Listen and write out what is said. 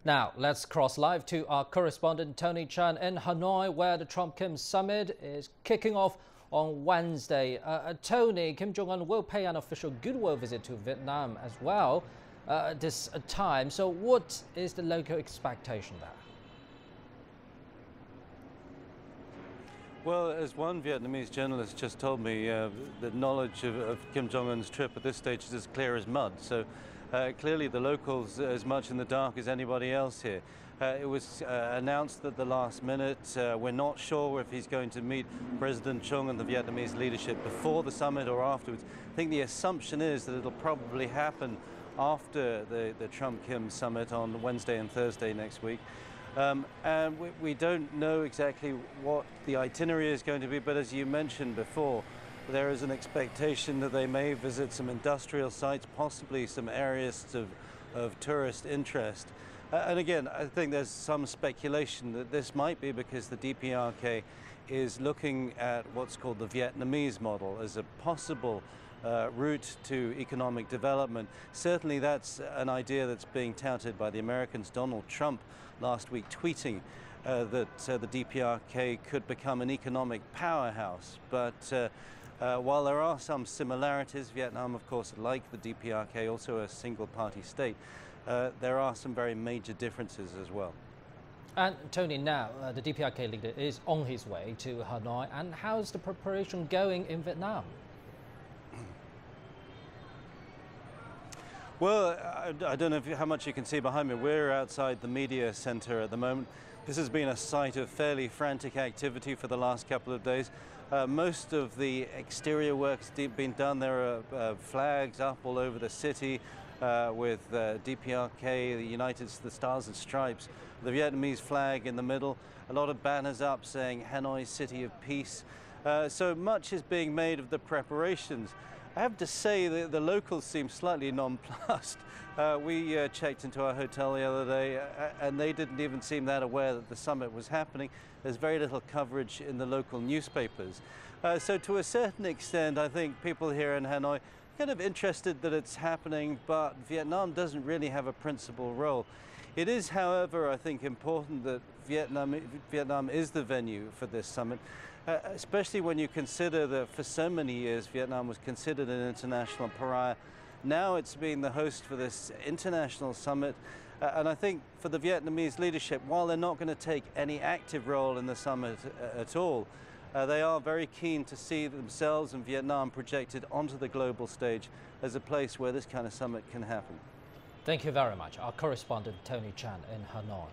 Now, let's cross live to our correspondent Tony Cheng in Hanoi, where the Trump-Kim summit is kicking off on Wednesday. Tony, Kim Jong-un will pay an official goodwill visit to Vietnam as well this time. So what is the local expectation there? Well, as one Vietnamese journalist just told me, the knowledge of Kim Jong-un's trip at this stage is as clear as mud. So clearly the locals are as much in the dark as anybody else here. It was announced at the last minute. We're not sure if he's going to meet President Chung and the Vietnamese leadership before the summit or afterwards. I think the assumption is that it'll probably happen after the Trump-Kim summit on Wednesday and Thursday next week. And we don't know exactly what the itinerary is going to be, but as you mentioned before, there is an expectation that they may visit some industrial sites, possibly some areas of tourist interest. And again, I think there's some speculation that this might be because the DPRK is looking at what's called the Vietnamese model as a possible route to economic development. Certainly that's an idea that's being touted by the Americans. Donald Trump last week tweeting that the DPRK could become an economic powerhouse. But while there are some similarities, Vietnam, of course, like the DPRK, also a single-party state, there are some very major differences as well. And Tony, now the DPRK leader is on his way to Hanoi. And how's the preparation going in Vietnam? Well, I don't know how much you can see behind me. We're outside the media center at the moment. This has been a site of fairly frantic activity for the last couple of days. Most of the exterior work's been done. There are flags up all over the city with DPRK, the Stars and Stripes, the Vietnamese flag in the middle, a lot of banners up saying Hanoi, City of Peace. So much is being made of the preparations. I have to say that the locals seem slightly nonplussed. We checked into our hotel the other day and they didn't even seem that aware that the summit was happening. There's very little coverage in the local newspapers. So to a certain extent, I think people here in Hanoi are kind of interested that it's happening, but Vietnam doesn't really have a principal role. It is, however, I think important that Vietnam is the venue for this summit. Especially when you consider that for so many years Vietnam was considered an international pariah. Now it's being the host for this international summit. And I think for the Vietnamese leadership, while they're not going to take any active role in the summit at all, they are very keen to see themselves and Vietnam projected onto the global stage as a place where this kind of summit can happen. Thank you very much. Our correspondent Tony Cheng in Hanoi.